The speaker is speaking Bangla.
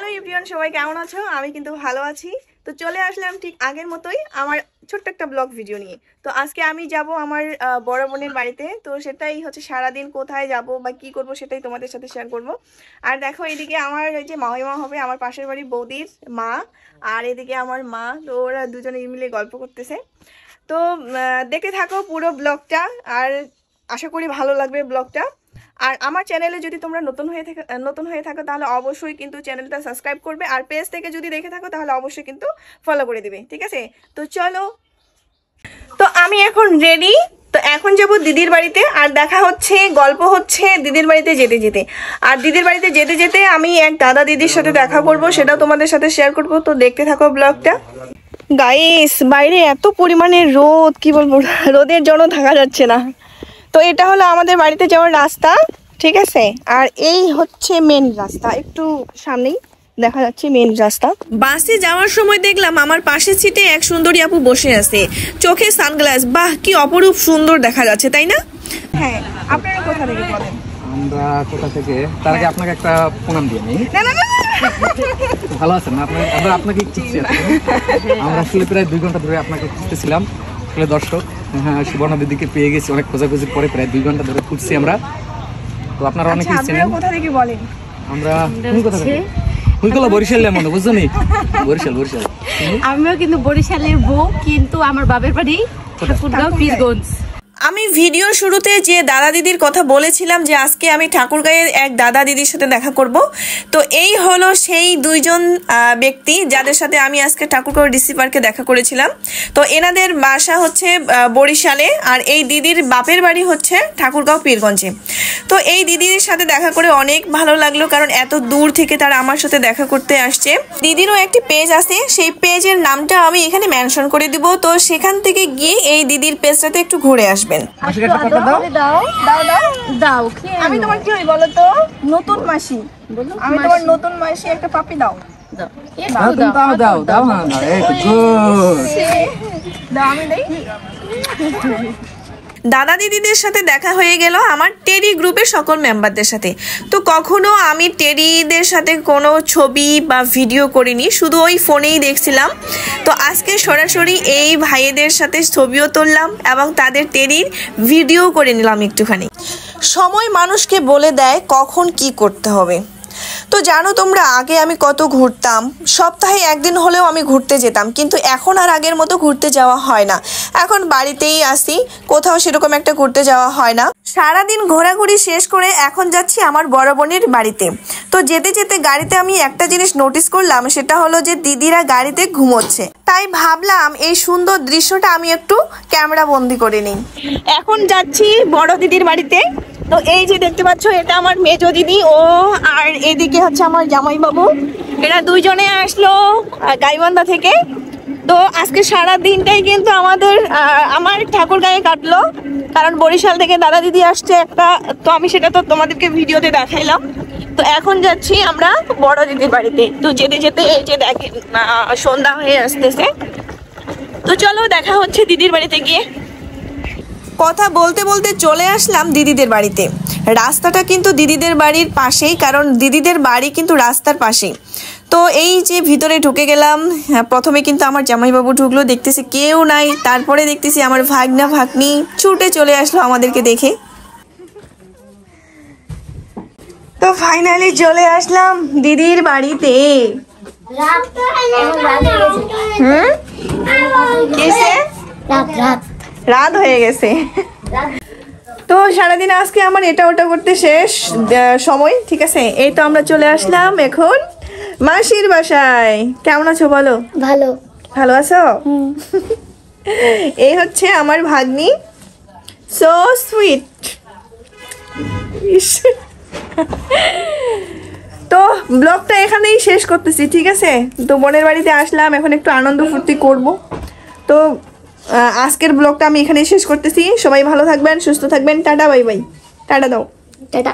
হ্যালো এভরিওয়ান, সবাই কেমন আছো? আমি কিন্তু ভালো আছি। তো চলে আসলাম ঠিক আগের মতোই আমার ছোট্ট একটা ব্লগ ভিডিও নিয়ে। তো আজকে আমি যাব আমার বড় বোনের বাড়িতে। তো সেটাই হচ্ছে সারাদিন কোথায় যাব বা কি করব সেটাই তোমাদের সাথে শেয়ার করব। আর দেখো এদিকে আমার ওই যে মামিমা হবে, আমার পাশের বাড়ির বৌদির মা, আর এদিকে আমার মা। তো ওরা দুজনে মিলে গল্প করতেছে। তো দেখতে থাকো পুরো ব্লগটা, আর আশা করি ভালো লাগবে ব্লগটা। আর আমার চ্যানেলে যদি তোমরা নতুন হয়ে থাকো তাহলে অবশ্যই কিন্তু চ্যানেলটা সাবস্ক্রাইব করবে, আর পেজ থেকে যদি দেখে থাকো তাহলে অবশ্যই কিন্তু ফলো করে দিবে, ঠিক আছে? তো চলো, তো আমি এখন রেডি। তো এখন যাব দিদির বাড়িতে, আর দেখা হচ্ছে, গল্প হচ্ছে দিদির বাড়িতে যেতে যেতে। আর দিদির বাড়িতে যেতে যেতে আমি এক দাদা দিদির সাথে দেখা করব, সেটাও তোমাদের সাথে শেয়ার করব। তো দেখতে থাকো ব্লগটা। গাইস, বাইরে এত পরিমাণে রোদ, কি বলবো, রোদের জন্য থাকা যাচ্ছে না। তো এটা হলো আমাদের বাড়িতে যাওয়ার রাস্তা, ঠিক আছে? আর এই হচ্ছে মেন রাস্তা, একটু সামনেই দেখা যাচ্ছে মেন রাস্তা। বাসে যাওয়ার সময় দেখলাম আমার পাশের সিটে এক সুন্দরী আপু বসে আছে, চোখে সানগ্লাস। বাহ, কি অপরূপ সুন্দর দেখা যাচ্ছে, তাই না? হ্যাঁ, আপনারা কোথা থেকে বলেন? আমরা কোথা থেকে? তার আগে আপনাকে একটা প্রণাম দিয়ে নিই। না না না, ভালো আছেন? আমরা আপনাকে খুঁজছি। আমরা আসলে প্রায় 2 ঘন্টা ধরে আপনাকে খুঁজতেছিলাম। আসলে দর্শক, হ্যাঁ, সুবর্ণা দিদিকে পেয়ে গেছি অনেক খোঁজাখুঁজির পরে। প্রায় 2 ঘন্টা ধরে খুঁজছি আমরা। তো আপনারা অনেকেই চেনেন। কোথা থেকে বলেন? আমরা কোন কোথা থেকে? ফুলতলা, বরিশালের মনে, বুঝছো নি? বরিশাল। আমিও কিন্তু বরিশালের বউ, কিন্তু আমার বাবার বাড়ি ঠাকুরগাঁও পীরগঞ্জ। আমি ভিডিও শুরুতে যে দাদা দিদির কথা বলেছিলাম যে আজকে আমি ঠাকুরগাঁয়ের এক দাদা দিদির সাথে দেখা করব, তো এই হলো সেই দুইজন ব্যক্তি যাদের সাথে আমি আজকে ঠাকুরগাঁও ডিসি পার্কে দেখা করেছিলাম। তো এনাদের বাসা হচ্ছে বরিশালে, আর এই দিদির বাপের বাড়ি হচ্ছে ঠাকুরগাঁও পীরগঞ্জে। তো এই দিদির সাথে দেখা করে অনেক ভালো লাগলো, কারণ এত দূর থেকে তারা আমার সাথে দেখা করতে আসছে। দিদিরও একটি পেজ আছে, সেই পেজের নামটা আমি এখানে মেনশন করে দিব। তো সেখান থেকে গিয়ে এই দিদির পেজটাতে একটু ঘুরে আসবেন। আমি তোমার কি হই বলো তো? নতুন মাসি। আমি তোমার নতুন মাসি, একটা পাপি দাও। দাদা দিদিদের সাথে দেখা হয়ে গেল আমার টেরি গ্রুপের সকল মেম্বারদের সাথে। তো কখনো আমি টেরিদের সাথে কোনো ছবি বা ভিডিও করিনি, শুধু ওই ফোনেই দেখছিলাম। তো আজকে সরাসরি এই ভাইয়েদের সাথে ছবিও তুললাম এবং তাদের টেরির ভিডিও করে নিলাম একটুখানি। সময় মানুষকে বলে দেয় কখন কি করতে হবে। তো জানো তোমরা, আগে আমি কত ঘুরতাম, সপ্তাহে একদিন হলেও আমি ঘুরতে যেতাম, কিন্তু এখন আর আগের মতো ঘুরতে যাওয়া হয় না। এখন বাড়িতেই আসি, কোথাও সেরকম একটা ঘুরতে যাওয়া হয় না। সারাদিন ঘোরাঘুরি শেষ করে এখন যাচ্ছি আমার বড় বোনের বাড়িতে। তো যেতে যেতে গাড়িতে আমি একটা জিনিস নোটিস করলাম, সেটা হলো যে দিদিরা গাড়িতে ঘুমোচ্ছে। তাই ভাবলাম এই সুন্দর দৃশ্যটা আমি একটু ক্যামেরা বন্দি করে নিই। এখন যাচ্ছি বড় দিদির বাড়িতে। তো এই যে দেখতে পাচ্ছ, এটা আমার মেজো দিদি, ও আর এইদিকে হচ্ছে আমার জামাই বাবু। এরা দুইজনে আসলো গাইবান্ধা থেকে। তো আজকে সারা দিনটাই কিন্তু আমার ঠাকুরগাঁয়ে কাটলো, কারণ বরিশাল থেকে দাদা দিদি আসছে একটা। তো আমি সেটা তো তোমাদেরকে ভিডিওতে দেখাইলাম। তো এখন যাচ্ছি আমরা বড় দিদির বাড়িতে। তো যেতে যেতে এই যে দেখেন সন্ধ্যা হয়ে আসতেছে। তো চলো, দেখা হচ্ছে দিদির বাড়িতে গিয়ে। কথা বলতে বলতে চলে আসলাম দিদিদের বাড়িতে। রাস্তাটা কিন্তু দিদিদের বাড়ির পাশেই, কারণ দিদিদের বাড়ি কিন্তু রাস্তার পাশেই। তো এই যে ভিতরে ঢুকে গেলাম, প্রথমে কিন্তু আমার জামাইবাবু ঢুকলো, দেখতেছি কেউ নাই। তারপরে দেখতেছি আমার ভাগনা ভাগ্নি ছুটে চলে আসলো আমাদেরকে দেখে। তো ফাইনালি চলে আসলাম দিদির বাড়িতে। রাত হয়ে গেছে। তো সারাদিন আজকে আমার এটা ওটা করতে শেষ সময়, ঠিক আছে? এই তো আমরা চলে আসলাম এখন মাসির বাসায়। কেমন আছো বলো? ভালো। ভালো আছো? এই হচ্ছে আমার ভাগ্নি, সো সুইট। তো ব্লগটা এখানেই শেষ করতেছি, ঠিক আছে? তো বোনের বাড়িতে আসলাম, এখন একটু আনন্দ ফুর্তি করব। তো আজকের ব্লগটা আমি এখানেই শেষ করতেছি। সবাই ভালো থাকবেন, সুস্থ থাকবেন। Tata, bye bye. টাটা দাও। টাটা।